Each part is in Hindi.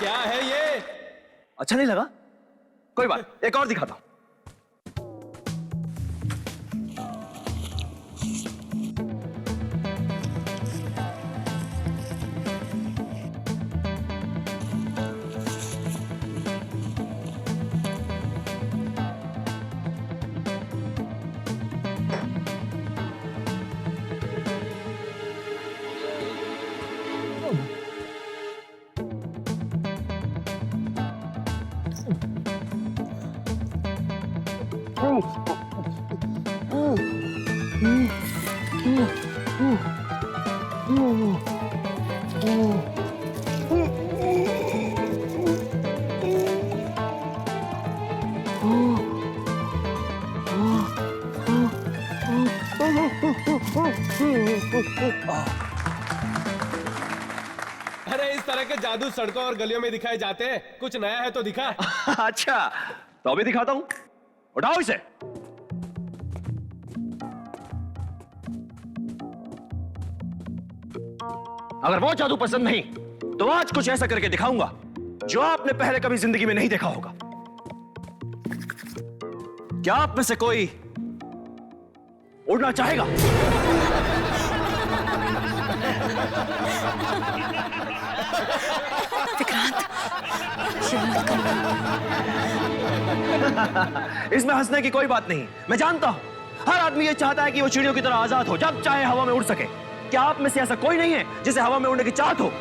क्या है ये? अच्छा नहीं लगा? कोई बात, एक और दिखाता हूं। अरे इस तरह के जादू सड़कों और गलियों में दिखाए जाते हैं, कुछ नया है तो दिखा। अच्छा, तो अभी दिखाता हूं। उठाओ इसे। अगर वो जादू पसंद नहीं तो आज कुछ ऐसा करके दिखाऊंगा जो आपने पहले कभी जिंदगी में नहीं देखा होगा। क्या आप में से कोई उड़ना चाहेगा? विक्रांत, इसमें हंसने की कोई बात नहीं। मैं जानता हूं हर आदमी ये चाहता है कि वो चिड़ियों की तरह आजाद हो, जब चाहे हवा में उड़ सके। क्या आप में से ऐसा कोई नहीं है जिसे हवा में उड़ने की चाहत हो?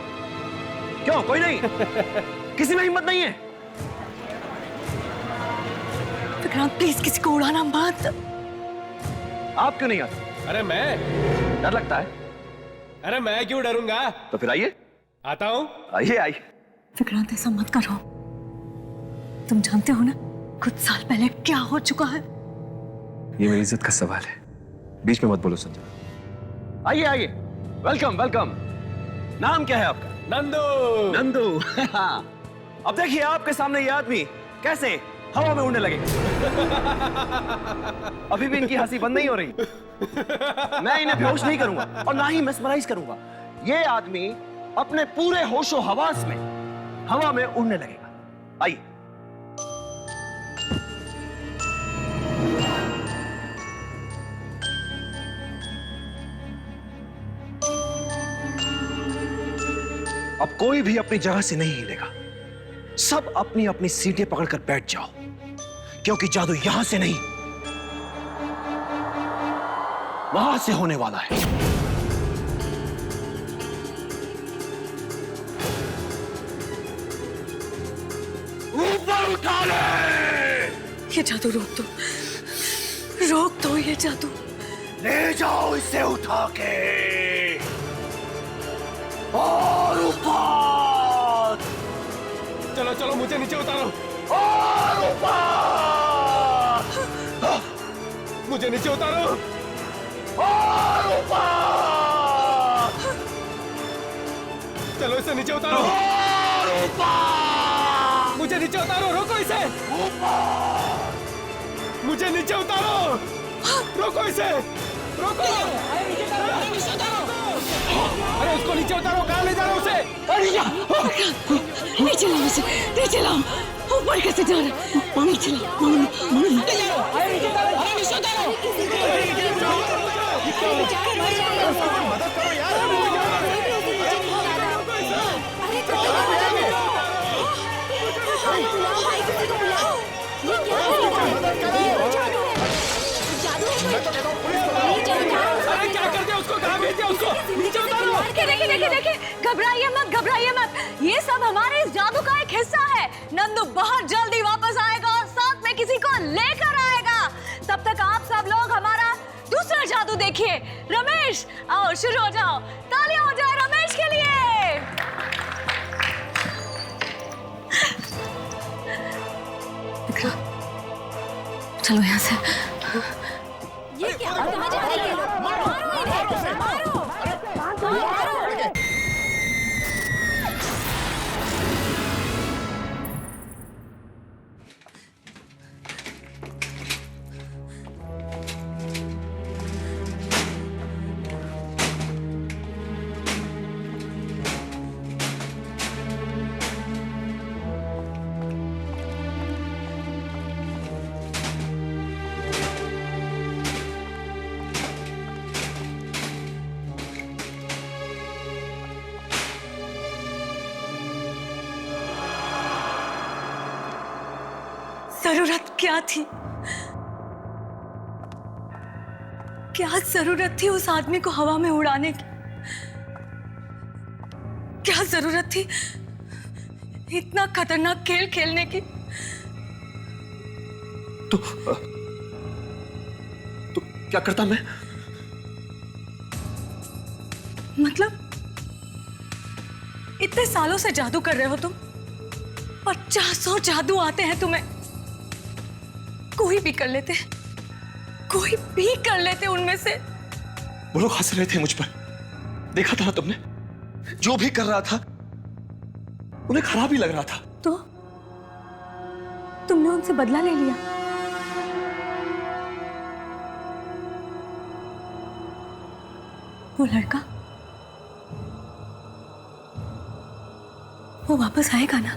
क्यों, कोई नहीं? किसी में हिम्मत नहीं है? विक्रांत प्लीज किसी को उड़ाना मत। आप क्यों नहीं आते? अरे मैं? डर लगता है? अरे मैं क्यों डरूंगा? तो फिर आइए। आता हूं। आइए आइए। विक्रांत ऐसा मत करो। तुम जानते हो ना कुछ साल पहले क्या हो चुका है। ये मेरी इज्जत का सवाल है, बीच में मत बोलो संजय। आइए आइए, वेलकम वेलकम। नाम क्या है आपका? नंदू। नंदू। अब देखिए आपके सामने ये आदमी कैसे हवा में उड़ने लगे। अभी भी इनकी हंसी बंद नहीं हो रही। मैं इन्हें बेहोश नहीं करूंगा और ना ही मेस्मराइज करूंगा। ये आदमी अपने पूरे होशो हवास में हवा में उड़ने लगेगा। आइए। अब कोई भी अपनी जगह से नहीं हिलेगा। सब अपनी अपनी सीटें पकड़कर बैठ जाओ, क्योंकि जादू यहां से नहीं वहां से होने वाला है। ऊपर उठा ले। ये जादू रोक दो, रोक दो ये जादू। ले जाओ इसे उठा के और ऊपर। चलो चलो मुझे नीचे उतारो। और ऊपर। मुझे नीचे उतारो। और ऊपर। चलो इसे नीचे उतारो। और ऊपर। मुझे नीचे उतारो, रोको इसे। मुझे नीचे उतारो, रोको इसे, रोको। अरे उसको नीचे उतारो, कहाँ ले जा रहे हो उसे? नीचे लाओ उसे, नीचे लाओ। ऊपर कैसे जा रहा है? नीचे लाओ, मदद करो यार। अरे क्या कर दिया उसको, कहाँ भेज दिया उसको? नीचे उतारो। देखिए, घबराइए मत, घबराइए मत। ये सब हमारे इस जादू का एक हिस्सा है। नंदू बहुत जल्दी वापस आएगा और साथ में किसी को लेकर आएगा। तब तक आप सब लोग हमारा दूसरा जादू देखिए। रमेश, आओ शुरू हो जाओ। तालियां हो जाए रमेश के लिए। चलो यहाँ से। ये क्या? कहाँ जा रही है? मारो इन्हें, मारो। जरूरत क्या थी? क्या जरूरत थी उस आदमी को हवा में उड़ाने की? क्या जरूरत थी इतना खतरनाक खेल खेलने की? तो क्या करता मैं? मतलब इतने सालों से जादू कर रहे हो तुम, 50 जादू आते हैं तुम्हें, कोई भी कर लेते, कोई भी कर लेते उनमें से। वो लोग हंस रहे थे मुझ पर, देखा था ना तुमने? जो भी कर रहा था उन्हें खराब ही लग रहा था। तो तुमने उनसे बदला ले लिया? वो लड़का, वो वापस आएगा ना?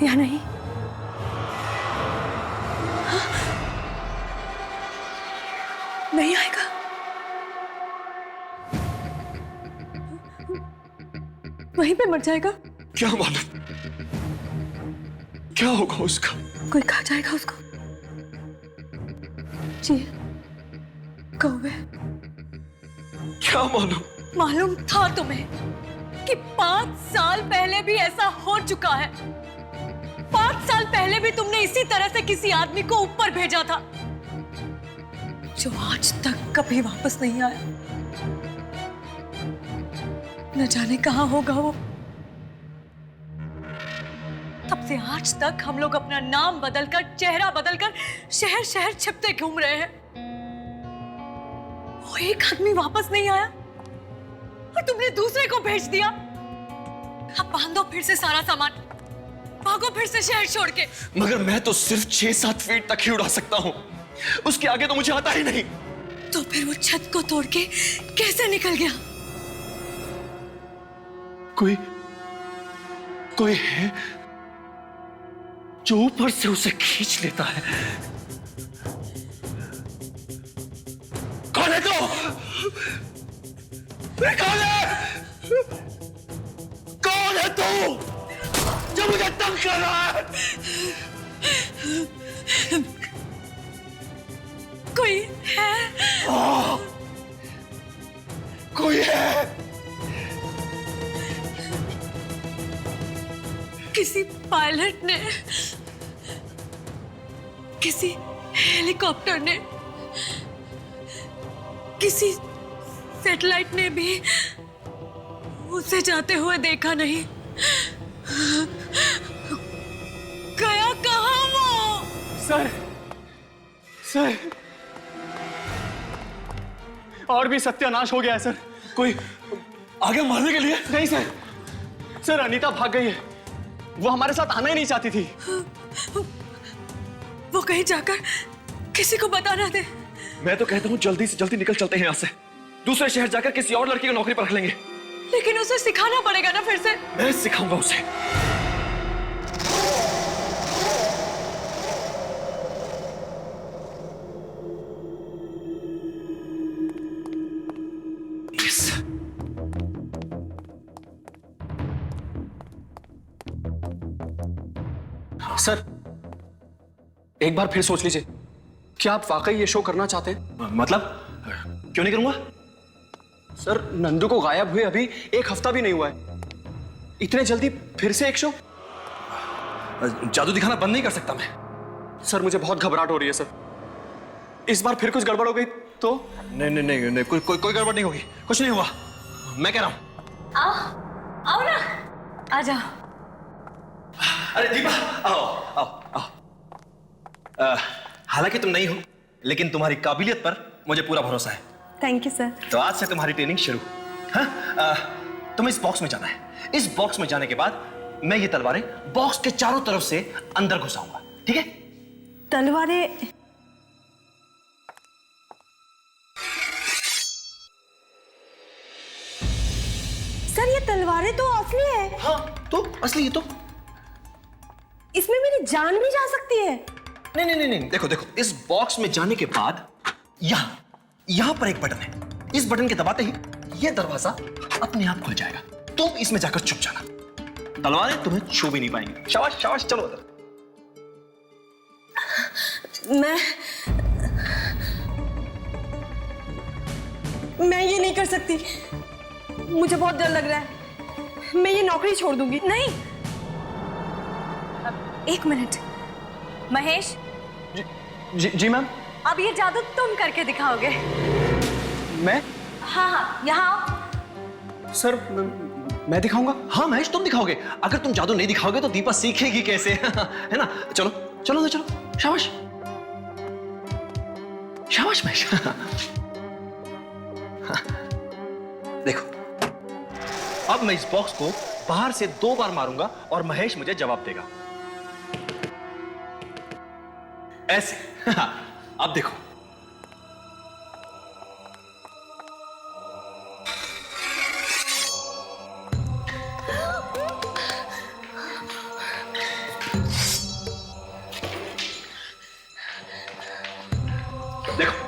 या नहीं? हाँ? नहीं आएगा? वहीं पे मर जाएगा? क्या मालूम क्या होगा उसका। कोई खा जाएगा उसको? जी, कौवे। क्या मालूम? मालूम था तुम्हें कि 5 साल पहले भी ऐसा हो चुका है। 5 साल पहले भी तुमने इसी तरह से किसी आदमी को ऊपर भेजा था, जो आज तक कभी वापस नहीं आया। न जाने कहां होगा वो। तब से आज तक हम लोग अपना नाम बदलकर, चेहरा बदलकर शहर शहर छिपते घूम रहे हैं। वो एक आदमी वापस नहीं आया और तुमने दूसरे को भेज दिया। अब बांधो फिर से सारा सामान, भागो फिर से शहर छोड़ के। मगर मैं तो सिर्फ 6-7 फीट तक ही उड़ा सकता हूं, उसके आगे तो मुझे आता ही नहीं। तो फिर वो छत को तोड़ के कैसे निकल गया? कोई है जो ऊपर से उसे खींच लेता है। कौन है तो? कौन है? कौन है तू जो मुझे तंग कर रहा है? कोई है? कोई है? किसी पायलट ने, किसी हेलीकॉप्टर ने, किसी सैटेलाइट ने भी उसे जाते हुए देखा नहीं। गया कहां वो? सर और भी सत्यानाश हो गया है सर। कोई आगे मारने के लिए? नहीं सर अनीता भाग गई है। वो हमारे साथ आना ही नहीं चाहती थी। वो कहीं जाकर किसी को बता ना दे। मैं तो कहता हूं जल्दी से जल्दी निकल चलते हैं यहां से। दूसरे शहर जाकर किसी और लड़की को नौकरी पर रख लेंगे। लेकिन उसे सिखाना पड़ेगा ना फिर से। मैं सिखाऊंगा उसे। सर एक बार फिर सोच लीजिए, क्या आप वाकई ये शो करना चाहते हैं? मतलब क्यों नहीं करूंगा? सर नंदू को गायब हुए अभी 1 हफ्ता भी नहीं हुआ है, इतने जल्दी फिर से एक शो? जादू दिखाना बंद नहीं कर सकता मैं। सर मुझे बहुत घबराहट हो रही है सर। इस बार फिर कुछ गड़बड़ हो गई तो? नहीं, कोई गड़बड़ नहीं होगी। कुछ नहीं हुआ, मैं कह रहा हूं। आओ ना, आ जाओ। अरे दीपा, आओ। हालांकि तुम नहीं हो, लेकिन तुम्हारी काबिलियत पर मुझे पूरा भरोसा है। Thank you sir. तो आज से तुम्हारी ट्रेनिंग शुरू। हाँ, तुम्हें इस बॉक्स में जाना है। इस बॉक्स में जाने के बाद मैं ये तलवारें बॉक्स के चारों तरफ से अंदर घुसाऊंगा, ठीक है? तलवारें? सर ये तलवारें तो असली है। हाँ तो असली है तो। इसमें मेरी जान भी जा सकती है। नहीं, देखो इस बॉक्स में जाने के बाद यहां पर एक बटन है। इस बटन के दबाते ही यह दरवाजा अपने आप खुल जाएगा। तुम इसमें जाकर छुप जाना। तलवारें तुम्हें छू भी नहीं पाएंगी। शाबाश शाबाश, चलो उधर। मैं ये नहीं कर सकती, मुझे बहुत डर लग रहा है। मैं ये नौकरी छोड़ दूंगी। नहीं, एक मिनट। महेश, जी मैम। अब ये जादू तुम करके दिखाओगे। मैं? हाँ हाँ, यहाँ आओ। सर मैं दिखाऊंगा? हाँ महेश, तुम दिखाओगे। अगर तुम जादू नहीं दिखाओगे तो दीपा सीखेगी कैसे? है ना? चलो चलो चलो, शाबाश शाबाश महेश। देखो, अब मैं इस बॉक्स को बाहर से 2 बार मारूंगा और महेश मुझे जवाब देगा ऐसे। अब देखो, देखो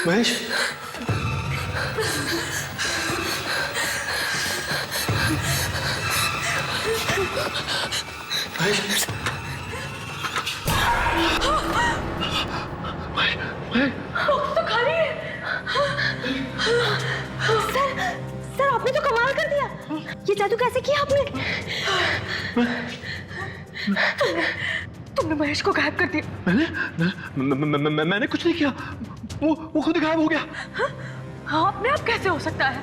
महेश, महेश, तो खाली है। सर आपने तो कमाल कर दिया। ये जादू कैसे किया आपने? तुमने महेश को गायब कर दिया। मैंने कुछ नहीं किया, वो खुद गायब हो गया। हाँ, अपने आप कैसे हो सकता है?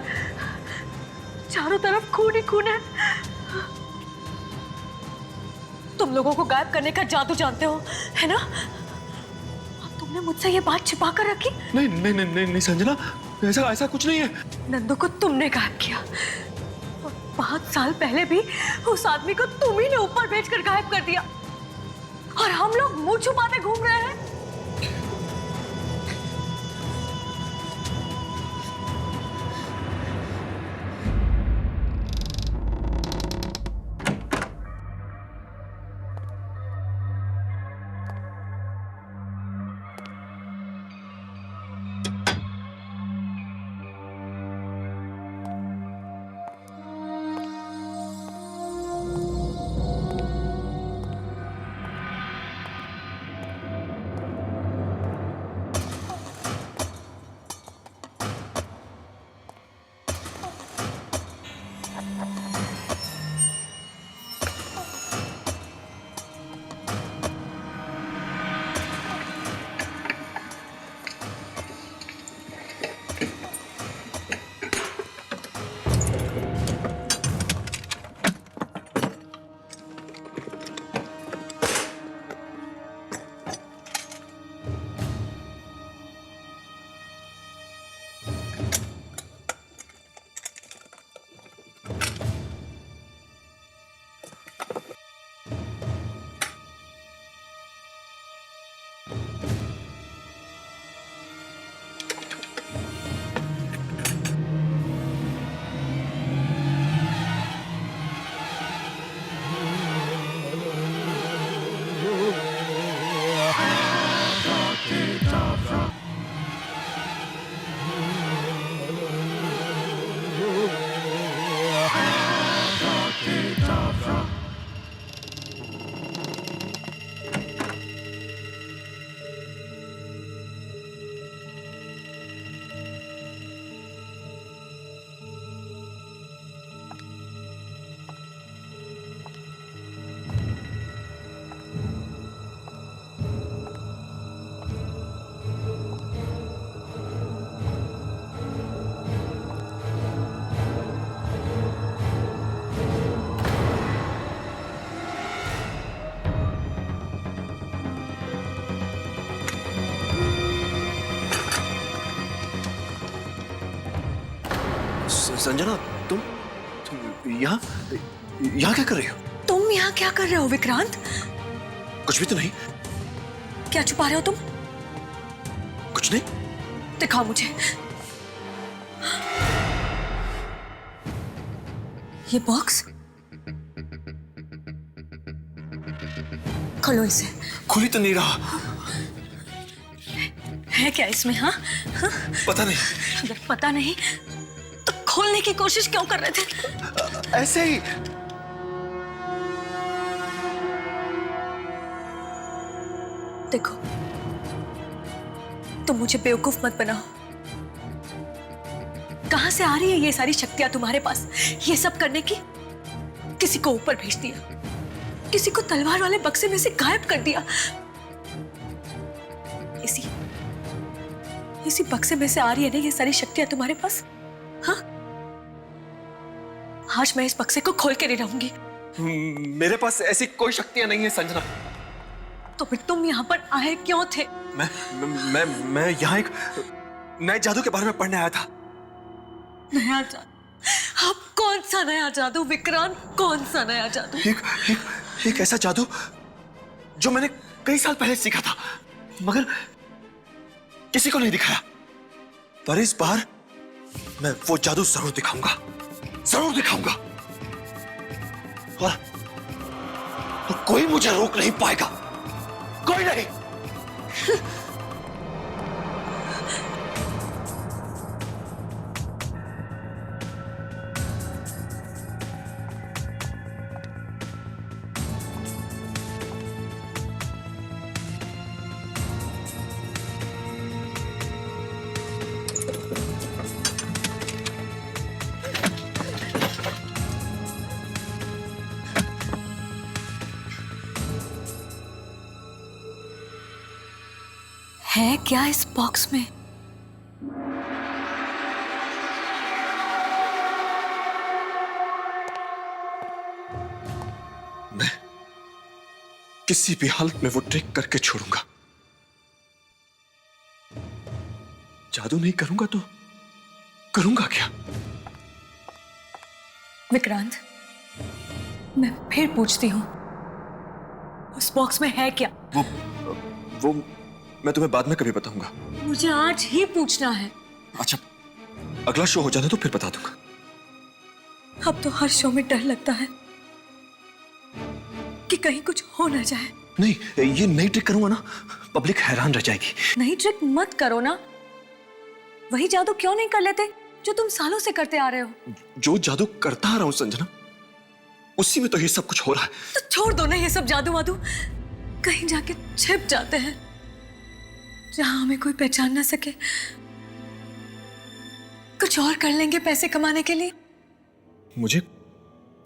चारों तरफ खून ही खून है। तुम लोगों को गायब करने का जादू जानते हो, है ना? और तुमने मुझसे ये बात छिपा कर रखी? नहीं नहीं नहीं नहीं, नहीं संजना, ऐसा कुछ नहीं है। नंदू को तुमने गायब किया और 5 साल पहले भी उस आदमी को तुम ही ने ऊपर भेजकर गायब कर दिया और हम लोग मुंह छुपाते घूम रहे हैं। संजना, तुम यहाँ क्या कर रही हो? तुम यहाँ क्या कर रहे हो विक्रांत? कुछ भी तो नहीं। क्या छुपा रहे हो तुम? कुछ नहीं। दिखाओ मुझे। ये बॉक्स खोलो इसे। खुली तो नहीं रहा। है क्या इसमें? हाँ हाँ? पता नहीं। अगर पता नहीं तो खोलने की कोशिश क्यों कर रहे थे? ऐसे ही। देखो, तुम मुझे बेवकूफ मत बनाओ। कहां से आ रही है ये सारी शक्तियां तुम्हारे पास ये सब करने की? किसी को ऊपर भेज दिया, किसी को तलवार वाले बक्से में से गायब कर दिया। इसी बक्से में से आ रही है ना ये सारी शक्तियां तुम्हारे पास? हाँ, आज मैं इस बक्से को खोल के नहीं रहूंगी। मेरे पास ऐसी कोई शक्तियां नहीं है संजना। तो फिर तुम यहाँ पर आए क्यों थे? मैं यहाँ एक नए जादू के बारे में पढ़ने आया था। नया जादू? अब कौन सा नया जादू विक्रांत? कौन सा नया जादू? एक ऐसा जादू जो मैंने कई साल पहले सीखा था, मगर किसी को नहीं दिखाया। पर इस बार मैं वो जादू जरूर दिखाऊंगा, जरूर दिखाऊंगा। और कोई मुझे रोक नहीं पाएगा, कोई नहीं। है क्या इस बॉक्स में? मैं किसी भी हालत में वो ट्रिक करके छोड़ूंगा। जादू नहीं करूंगा तो करूंगा क्या? विक्रांत, मैं फिर पूछती हूँ, उस बॉक्स में है क्या? वो मैं तुम्हें बाद में कभी बताऊंगा। मुझे आज ही पूछना है। अच्छा, अगला शो हो जाने तो फिर बता दूंगा। अब तो हर शो में डर लगता है कि कहीं कुछ हो ना जाए। नहीं, ये नई ट्रिक करूंगा ना, पब्लिक हैरान रह जाएगी। नई ट्रिक मत करो ना। वही जादू क्यों नहीं कर लेते जो तुम सालों से करते आ रहे हो? जो जादू करता आ रहा हूं संजना, उसी में तो ये सब कुछ हो रहा है। तो छोड़ दो ना ये सब जादू वादू, कहीं जाके छिप जाते हैं जहां हमें कोई पहचान ना सके। कुछ और कर लेंगे पैसे कमाने के लिए। मुझे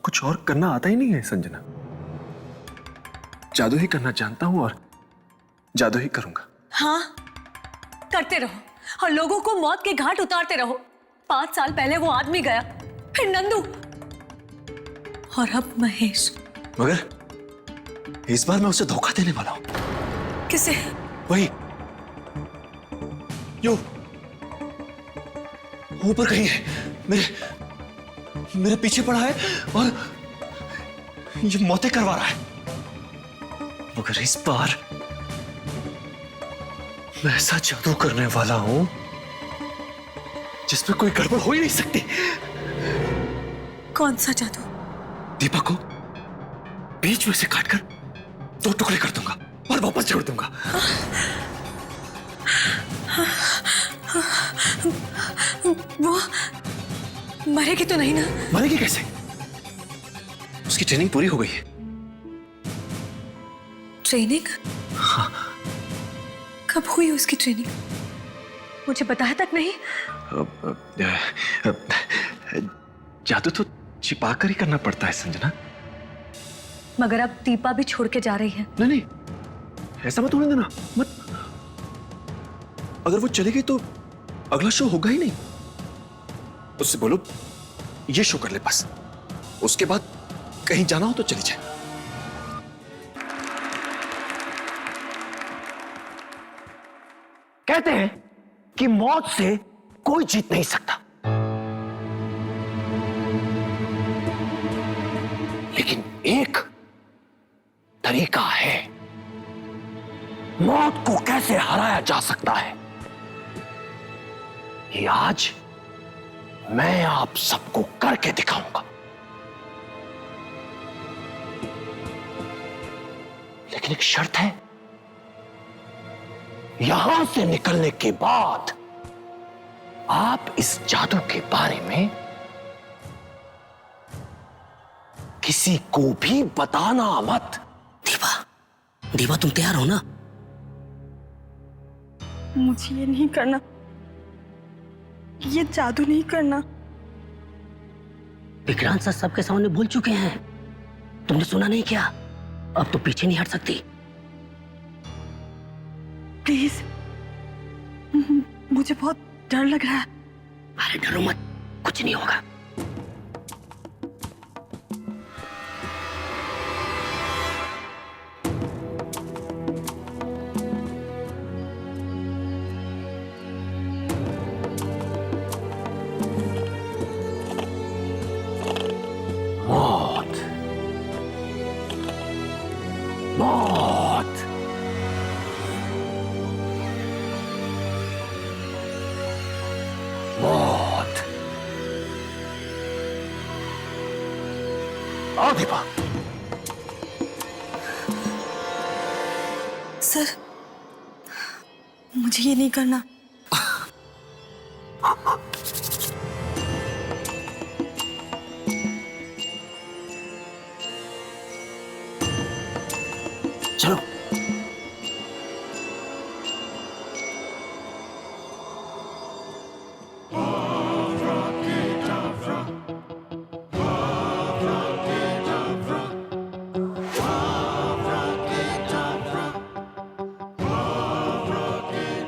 कुछ और करना आता ही नहीं है संजना। जादू ही करना जानता हूं और जादू ही करूंगा। हाँ, करते रहो और लोगों को मौत के घाट उतारते रहो। 5 साल पहले वो आदमी गया, फिर नंदू, और अब महेश। मगर इस बार मैं उसे धोखा देने वाला हूं। किसे? वही यो ऊपर कहीं है, मेरे पीछे पड़ा है और ये मौतें करवा रहा है। मगर इस बार मैं ऐसा जादू करने वाला हूं जिसमें कोई गड़बड़ हो ही नहीं सकती। कौन सा जादू? दीपक को बीच में से काटकर 2 टुकड़े कर दूंगा और वापस छोड़ दूंगा। वो मरेगी तो नहीं ना? मरेगी कैसे? उसकी ट्रेनिंग पूरी हो गई है। ट्रेनिंग? हाँ। कब हुई उसकी ट्रेनिंग? मुझे बताया तक नहीं। जादू तो छिपा कर ही करना पड़ता है संजना। मगर अब दीपा भी छोड़ के जा रही है। नहीं नहीं, ऐसा मत होने देना, मत। अगर वो चली गई तो अगला शो होगा ही नहीं। उससे बोलो ये शो कर ले बस, उसके बाद कहीं जाना हो तो चली जाए। कहते हैं कि मौत से कोई जीत नहीं सकता, लेकिन एक तरीका है मौत को कैसे हराया जा सकता है, ये आज मैं आप सबको करके दिखाऊंगा। लेकिन एक शर्त है, यहां से निकलने के बाद आप इस जादू के बारे में किसी को भी बताना मत। दीपा, दीपा तुम तैयार हो ना? मुझे ये नहीं करना, ये जादू नहीं करना। विक्रांत सर सबके सामने बोल चुके हैं, तुमने सुना नहीं क्या? अब तो पीछे नहीं हट सकती। प्लीज, मुझे बहुत डर लग रहा है। अरे डरो मत, कुछ नहीं होगा। मौत, मौत, मौत। आओ दीपा। सर, मुझे ये नहीं करना। चलो।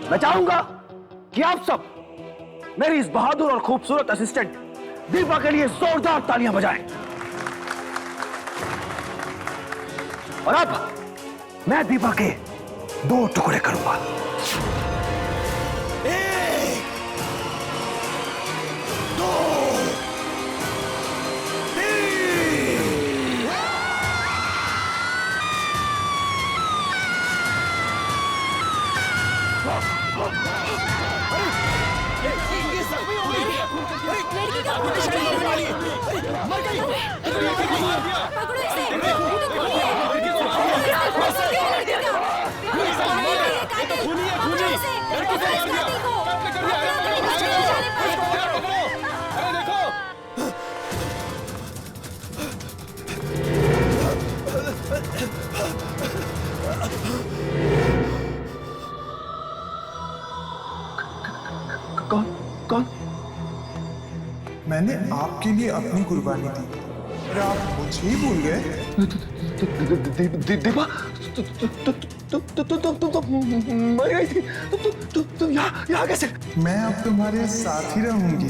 मैं चाहूंगा कि आप सब मेरी इस बहादुर और खूबसूरत असिस्टेंट दीपा के लिए जोरदार तालियां बजाएं। और अब मैं दीपा के 2 टुकड़े करूंगा। 1, 2, 3। लड़की का खून निकल रहा है। मर गई। पकड़ो इसे। कौन कौन? मैंने आपके लिए अपनी कुर्बानी दी और आप मुझे ही भूल गए। दीपा, तुम मर गई थी। तुम यहाँ कैसे? मैं अब तुम्हारे साथ ही रहूंगी।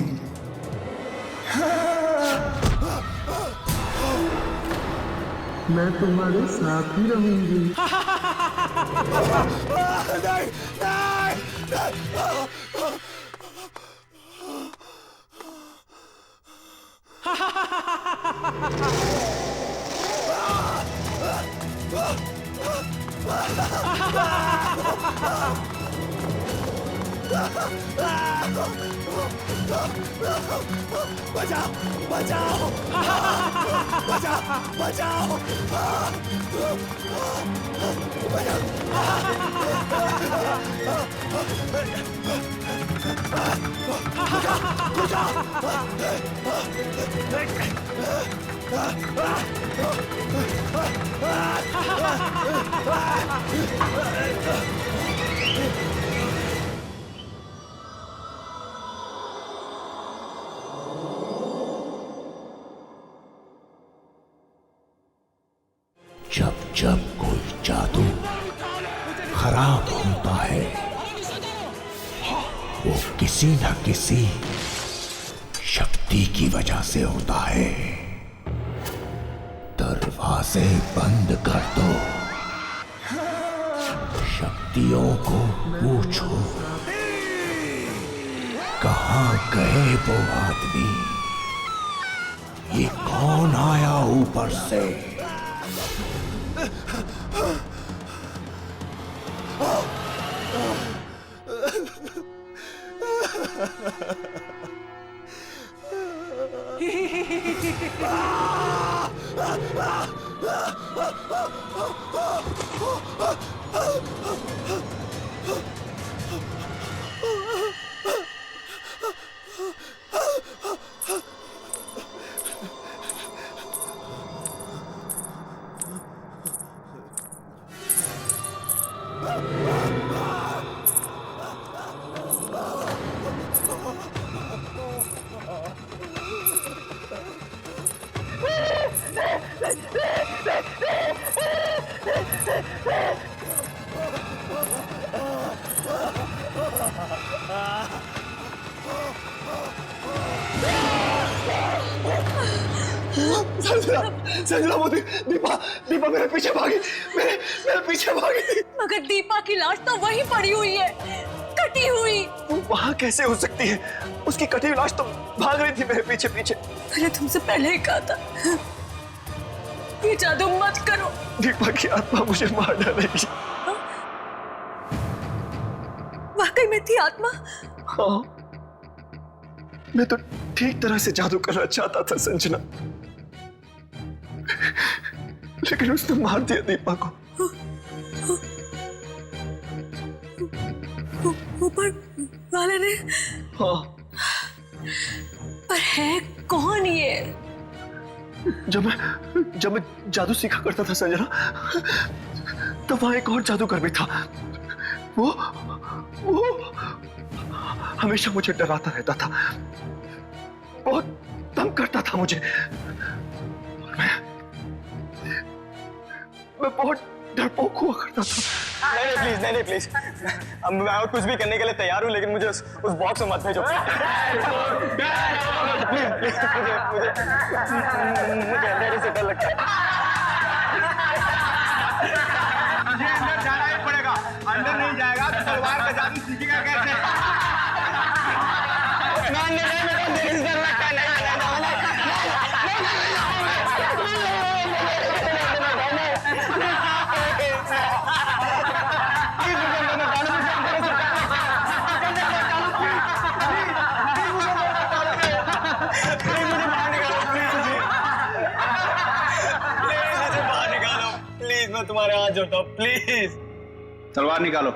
मैं तुम्हारे साथ ही रहूंगी। बचाओ, बचाओ, बचाओ, बचाओ, जब जब कोई जादू खराब होता है वो किसी न किसी शक्ति की वजह से होता है। दरवाजे बंद कर दो, शक्तियों को पूछो कहाँ गए वो आदमी, ये कौन आया ऊपर से। संजना मोदी, दीपा दीपा मेरे पीछे भागी, मेरे पीछे भागी थी। मगर दीपा की लाश तो वहीं पड़ी हुई है, कटी हुई। वो वहां कैसे हो सकती है? उसकी कटी हुई लाश तो भाग रही थी मेरे पीछे पीछे। मैंने तुमसे पहले ही कहा था ये जादू मत करो। दीपा की आत्मा मुझे मार डालेगी। वाकई में थी आत्मा? हाँ, मैं तो ठीक तरह से जादू करना चाहता था संजना, लेकिन उसने मार दिया दीपा को। ऊपर वाले ने? हाँ। पर है कौन ये? जब मैं जादू सीखा करता था संजना, तब वहां एक और जादूगर भी था। वो हमेशा मुझे डराता रहता था, बहुत तंग करता था मुझे। मैं बहुत डरपोक हुआ करता था। नहीं प्लीज। मैं और कुछ भी करने के लिए तैयार हूँ, लेकिन मुझे उस बॉक्स में मत भेजो। मुझे अंधेरे से डर लगता है। मुझे अंदर जाना ही पड़ेगा। अंदर नहीं जाएगा तो तलवार का जादू सीखेगा कैसे? अंधेरे से डर लगता है। मैं तुम्हारे हाथ जोड़ता हूँ, प्लीज। तलवार निकालो।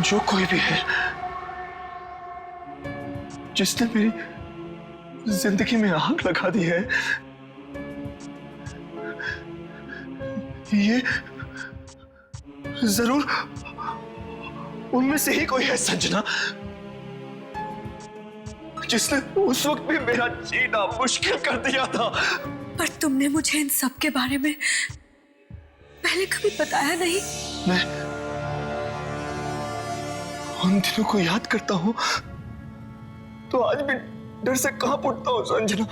जो कोई भी है जिसने मेरी जिंदगी में आग लगा दी है, ये जरूर उनमें से ही कोई है संजना, जिसने उस वक्त भी मेरा जीना मुश्किल कर दिया था। पर तुमने मुझे इन सब के बारे में पहले कभी बताया नहीं। मैं उन दिनों को याद करता हूं तो आज भी डर से कांप उठता हूं संजना।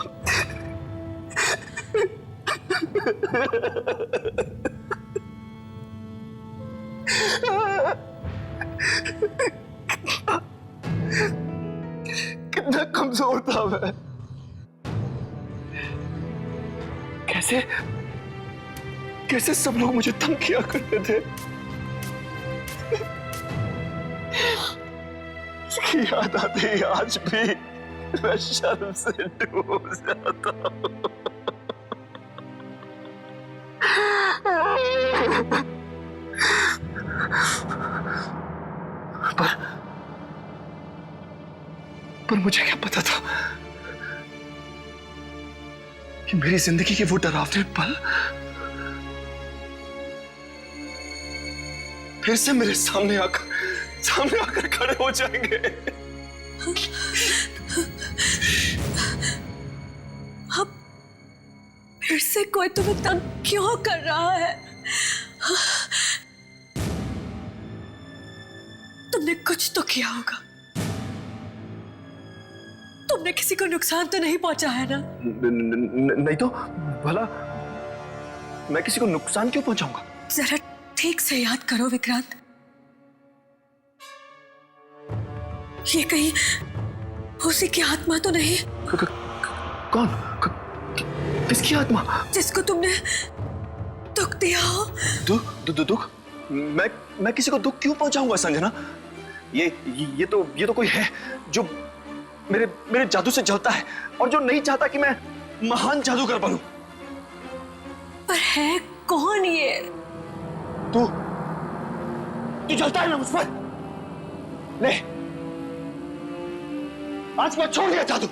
कितना कमजोर था मैं। कैसे सब लोग मुझे तंग किया करते थे। उसकी याद आती है आज भी मैं शर्म से डूब जाता हूँ। पर मुझे क्या पता था कि मेरी जिंदगी के वो डरावने पल फिर से मेरे सामने आकर खड़े हो जाएंगे। अब फिर से कोई तुम्हें तंग क्यों कर रहा है? तुमने कुछ तो किया होगा। तुमने किसी को नुकसान तो नहीं पहुंचा है ना? नहीं तो भला मैं किसी को नुकसान क्यों पहुंचाऊंगा? जरा ठीक से याद करो विक्रांत, ये कहीं उसी की आत्मा तो नहीं? कौन? किसकी आत्मा? जिसको तुमने दुख दिया हो। दुख? मैं किसी को दुख क्यों पहुंचाऊंगा संजना? ये तो कोई है जो मेरे जादू से जलता है और जो नहीं चाहता कि मैं महान जादूगर बनूं। पर है कौन ये? तू जलता है ना मुझ पर? ले, आज मैं छोड़ दिया जादू,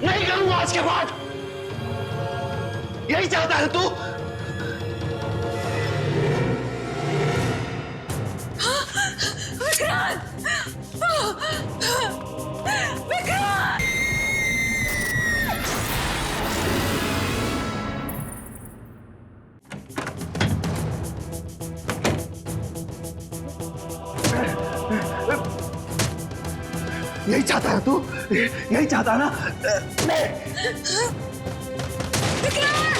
नहीं करूंगा आज के बाद। यही चाहता है तू? विक्रांत! विक्रांत! यही चाहता है तू? यही चाहता है ना? विक्रांत!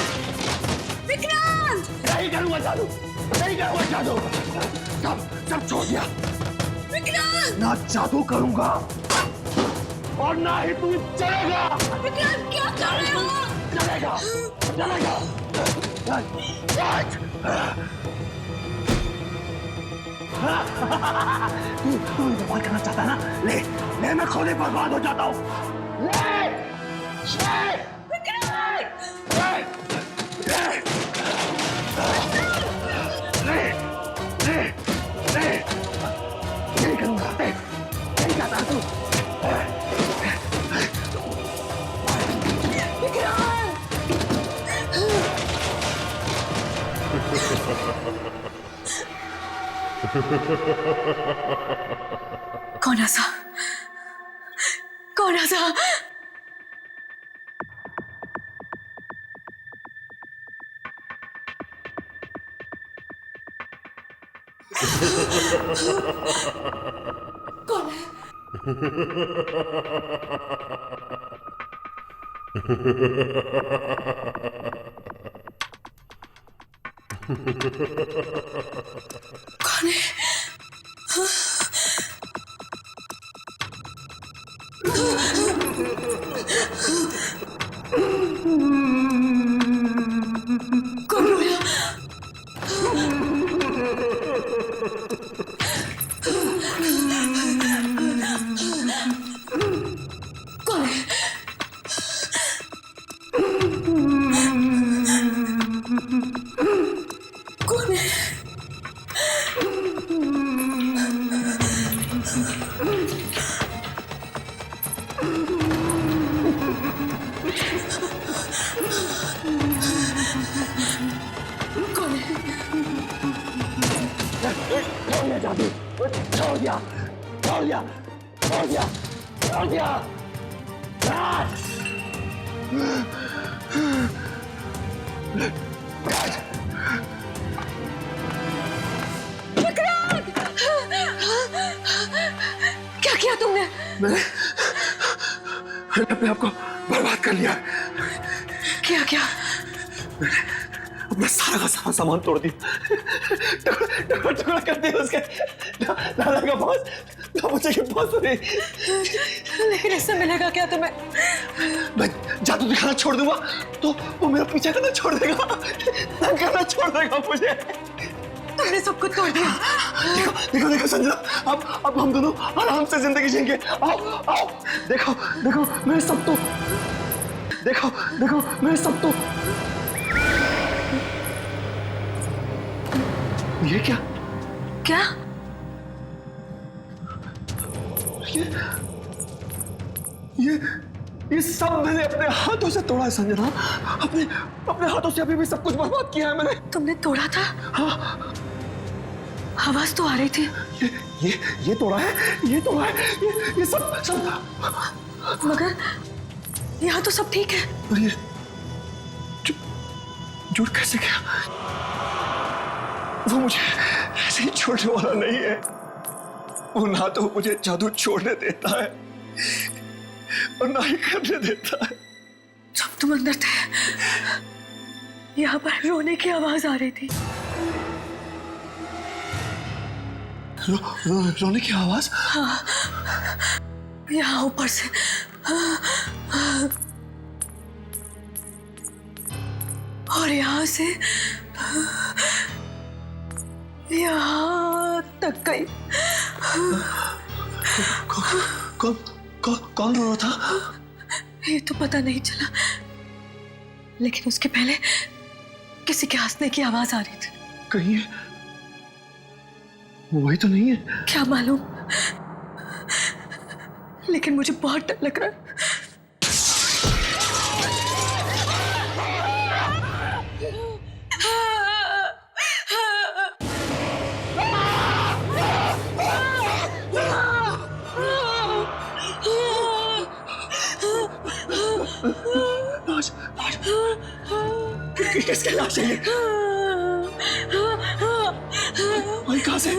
विक्रांत! नहीं करूंगा जादू, नहीं करूंगा जादू। सब छोड़ दिया। विक्रांत! ना जादू करूंगा और ना ही तू चलेगा। विक्रांत क्या कर रहे हो? चलेगा। तू बर्बाद करना चाहता है ना? ले मैं खुद ही बर्बाद हो जाता हूँ। नहीं करूंगा, नहीं चाहता तू। कौन ऐसा? कौन ऐसा? कौन है? कौन है? कौन रोया? कौन है? कौन है? जादू छोड़ दिया। क्या किया तुमने? मैंने अपने आप को बर्बाद कर लिया। क्या? अपना सारा का सारा सामान तोड़ दिया, टुकड़ा कर दिया उसके। दादा का पास, मुझे के पास नहीं। लेकिन इससे मिलेगा क्या तुम्हें? मैं जादू दिखाना छोड़ दूंगा तो वो मेरा पीछा करना छोड़ देगा, तंग करना छोड़ देगा मुझे। तुमने सब कुछ तोड़ दिया। देखो संजना, अब हम दोनों आराम से जिंदगी जिएंगे। आओ, देखो मैं सब तो देखो मैं सब तो। ये क्या? ये सब मैंने अपने हाथों से तोड़ा है संजना। अपने हाथों से अभी भी सब कुछ बर्बाद किया है मैंने। तुमने तोड़ा था? हाँ। आवाज तो आ रही थी। ये तोड़ा है, ये सब। मगर यहाँ तो सब ठीक है। और ये जुड़ कैसे गया? वो मुझे ऐसे ही छोड़ने वाला नहीं है। वो ना तो मुझे जादू छोड़ने देता है और ना ही करने देता है। जब तुम अंदर थे यहाँ पर रोने की आवाज आ रही थी। रोने की आवाज? हाँ, यहाँ ऊपर से। और यहाँ से यहाँ तक गई। कौन रो रहा था? ये तो पता नहीं चला, लेकिन उसके पहले किसी के हंसने की आवाज आ रही थी। कहीं वही तो नहीं है? क्या मालूम, लेकिन मुझे बहुत डर लग रहा है। किसके लाश है ये? भाई कहाँ से?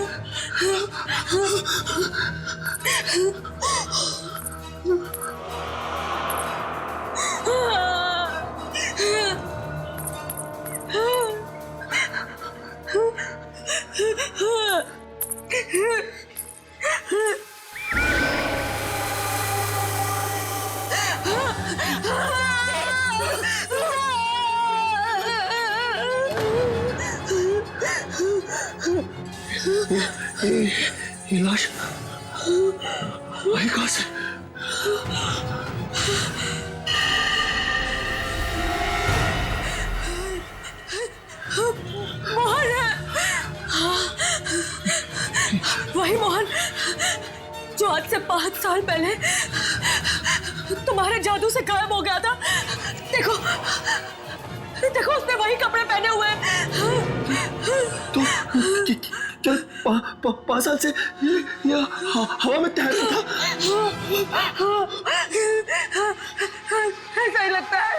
ये लाश भाई कहाँ से? मोहन है। वही मोहन जो आज से 5 साल पहले तुम्हारे जादू से गायब हो गया था। देखो देखो, उसने वही कपड़े पहने हुए हैं। तो क्या 5 साल से ये हवा में तैर रहा था? ऐसा ही लगता है।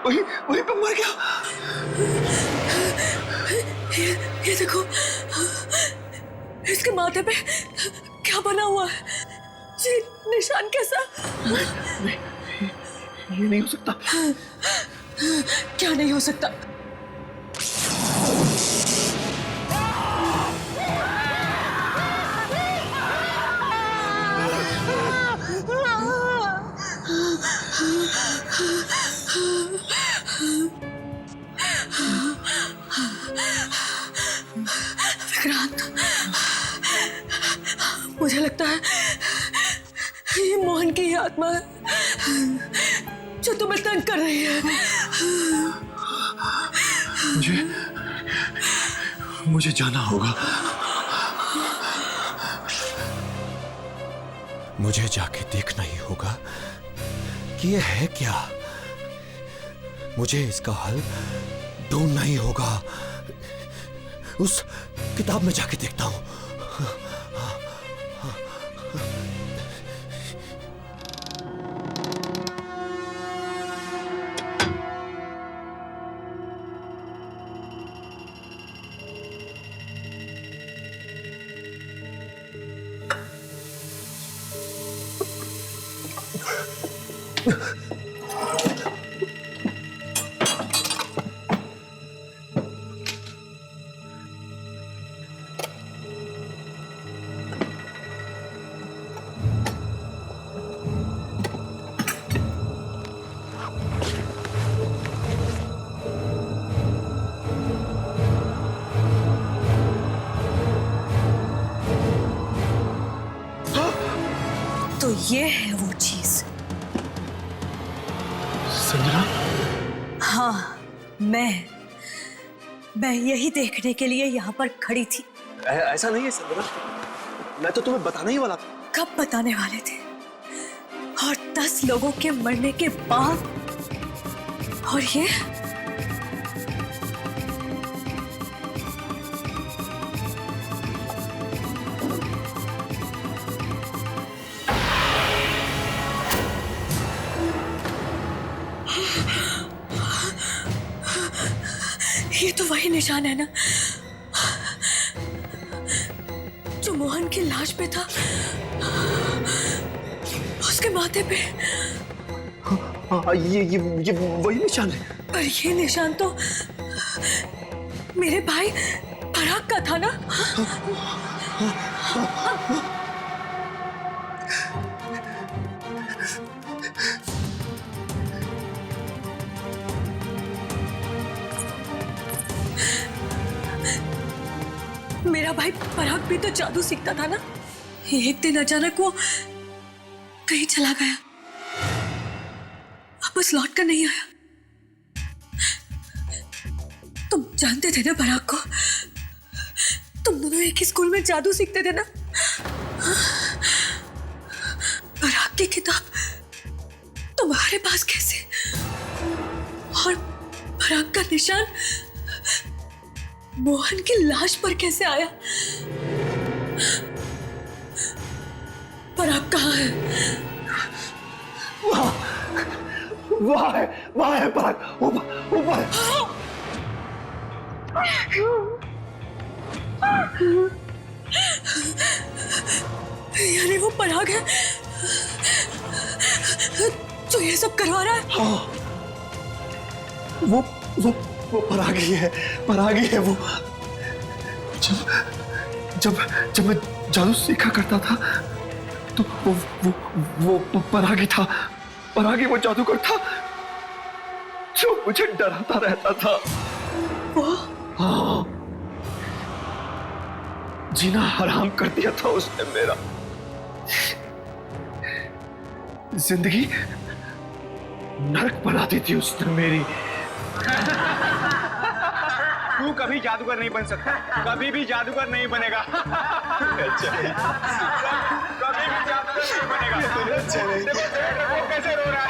वही पे मर गया। ये देखो, इसके माथे पे क्या बना हुआ है? ये निशान कैसा? ये नहीं हो सकता। क्या नहीं हो सकता? विक्रांत, मुझे लगता है ये मोहन की आत्मा है जो तुम्हें तंग कर रही है। मुझे जाना होगा। मुझे जाके देखना ही होगा कि ये है क्या। मुझे इसका हल ढूंढना ही होगा। उस किताब में जाके देखता हूं। तो ये है वो चीज। संजना? हाँ, मैं यही देखने के लिए यहाँ पर खड़ी थी। ऐसा नहीं है संजना, मैं तो तुम्हें बताने ही वाला था। कब बताने वाले थे, और 10 लोगों के मरने के बाद, और ये तो वही निशान है ना जो मोहन की लाश पे था, उसके माथे पे। हाँ, ये वही निशान है। पर ये निशान तो मेरे भाई पराग का था ना? मेरा भाई पराग भी तो जादू सीखता था ना। एक दिन अचानक वो कहीं चला गया, वापस लौट कर नहीं आया। तुम जानते थे ना पराग को? तुम दोनों एक ही स्कूल में जादू सीखते थे ना? पराग की किताब तुम्हारे पास कैसे? और पराग का निशान मोहन की लाश पर कैसे आया? पराग कहाँ है? वहाँ है पराग, ऊपर। यानी वो पराग है जो ये सब करवा रहा है? हाँ, वो पराग ही है वो। जब मैं जादू सीखा करता था तो वो पराग ही था। पराग ही वो जादूगर था जो मुझे डराता रहता था। हाँ, जीना हराम कर दिया था उसने मेरा। जिंदगी नरक बना दी थी उसने मेरी। तू कभी जादूगर नहीं बन सकता, कभी भी जादूगर नहीं बनेगा। कभी भी जादूगर नहीं बनेगा। वो कैसे रो रहा है?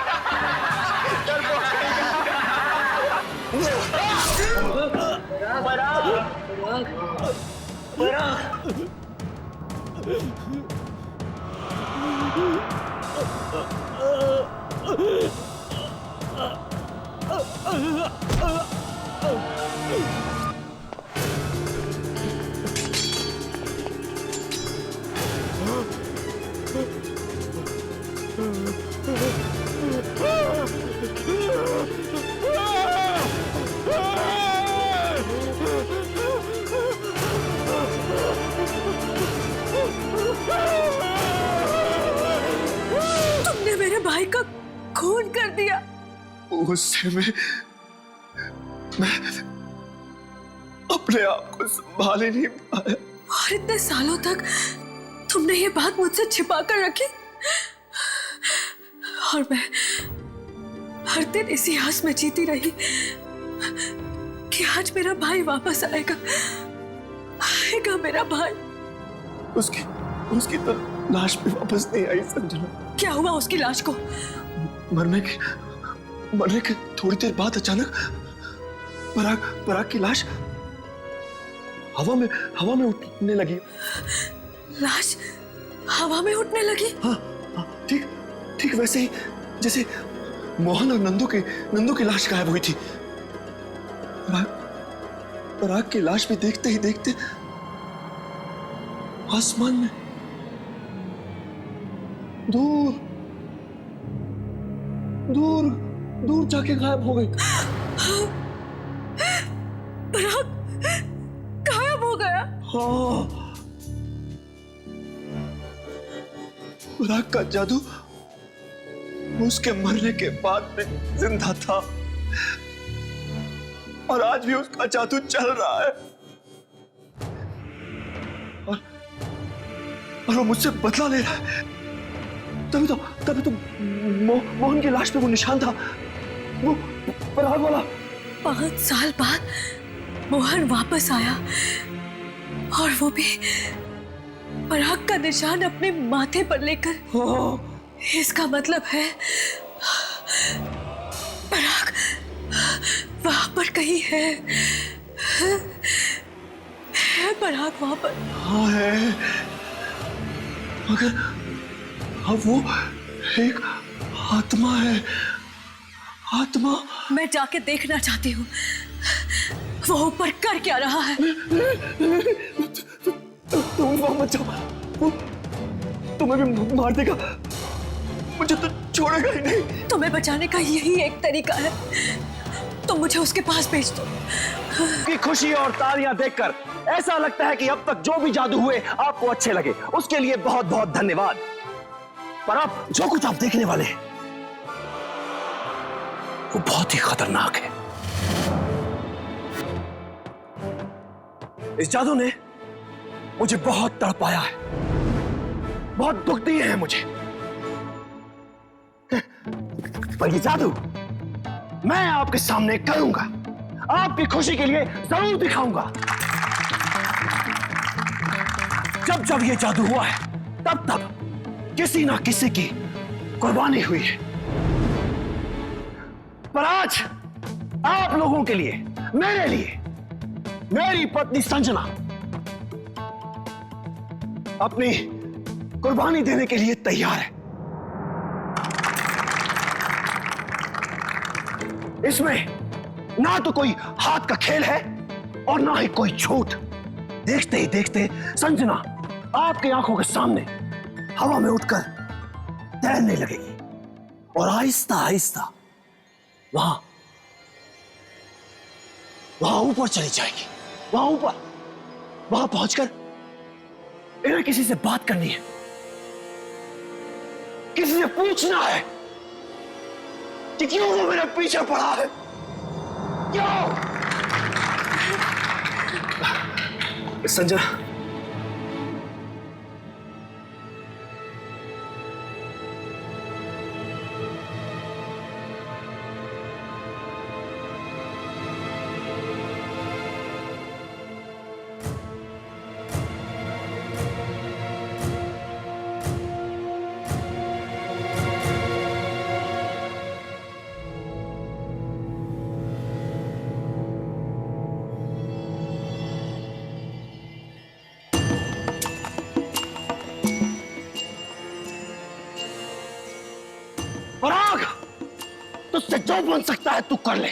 तुमने मेरे भाई का खून कर दिया। उससे मैं अपने आप को संभाल ही नहीं पाया। और इतने सालों तक तुमने ये बात मुझसे छिपा कर रखी, और मैं हर दिन इसी आस में जीती रही कि आज मेरा भाई वापस आएगा मेरा भाई। उसकी तो लाश भी वापस नहीं आई संजना। क्या हुआ उसकी लाश को? मरने के थोड़ी देर बाद अचानक पराग की लाश हवा में उठने लगी। लाश हवा में उठने लगी? हाँ, ठीक वैसे ही जैसे मोहन और नंदू की लाश गायब हुई थी। पराग की लाश भी देखते ही देखते आसमान में दूर जाके गायब हो गई। पराग गायब हो गया? हाँ, पराग का जादू उसके मरने के बाद में जिंदा था, और आज भी उसका जादू चल रहा है। और वो मुझसे बदला ले रहा है। तभी तो मोहन की लाश पे वो निशान था, वो पराग वाला। 5 साल बाद मोहन वापस आया, और वो भी पराग का निशान अपने माथे पर लेकर, इसका मतलब है पराग वहां पर कहीं है पराग वहां पर। हाँ है, मगर अब वो एक आत्मा है। आत्मा। मैं जाके देखना चाहती हूँ वो ऊपर कर क्या रहा है। तुम वहां मत जाओ, वो तुम्हें भी मार देगा, मुझे तो छोड़ेगा ही नहीं। तुम्हें बचाने का यही एक तरीका है, तुम मुझे उसके पास भेज दो। की खुशी और तालियां देखकर ऐसा लगता है कि अब तक जो भी जादू हुए आपको अच्छे लगे, उसके लिए बहुत बहुत धन्यवाद। पर अब जो कुछ आप देखने वाले हैं वो बहुत ही खतरनाक है। इस जादू ने मुझे बहुत तड़पाया है, बहुत दुख दिए हैं मुझे, पर ये जादू मैं आपके सामने करूंगा, आपकी खुशी के लिए जरूर दिखाऊंगा। जब जब ये जादू हुआ है तब तब किसी ना किसी की कुर्बानी हुई है, पर आज आप लोगों के लिए, मेरे लिए, मेरी पत्नी संजना अपनी कुर्बानी देने के लिए तैयार है। इसमें ना तो कोई हाथ का खेल है और ना ही कोई झूठ। देखते ही देखते संजना आपकी आंखों के सामने हवा में उठकर तैरने लगेगी और आहिस्ता आहिस्ता वहां ऊपर चली जाएगी। वहां पहुंचकर इन्हें किसी से बात करनी है, किसी से पूछना है कि क्यों वो मेरे पीछे पड़ा है, क्यों। संजना, पराग, तुझसे जो बन सकता है तू कर ले।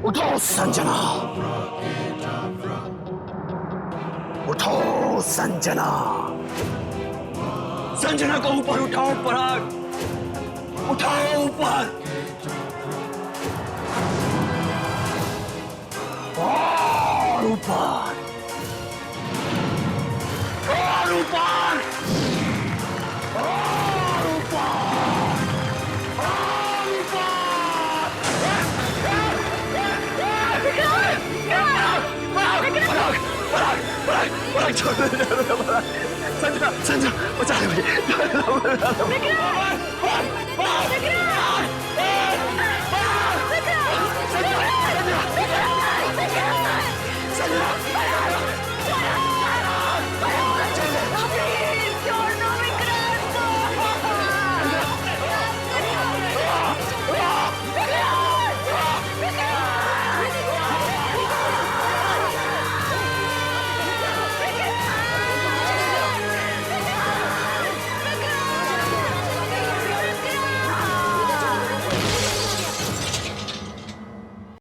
उठो संजना, उठो संजना, संजना को ऊपर उठाओ पराग, उठाओ ऊपर, और ऊपर, और ऊपर, और ऊपर, और ऊपर। पराग, छोड़ दे संजना, संजना बचा ले मुझे।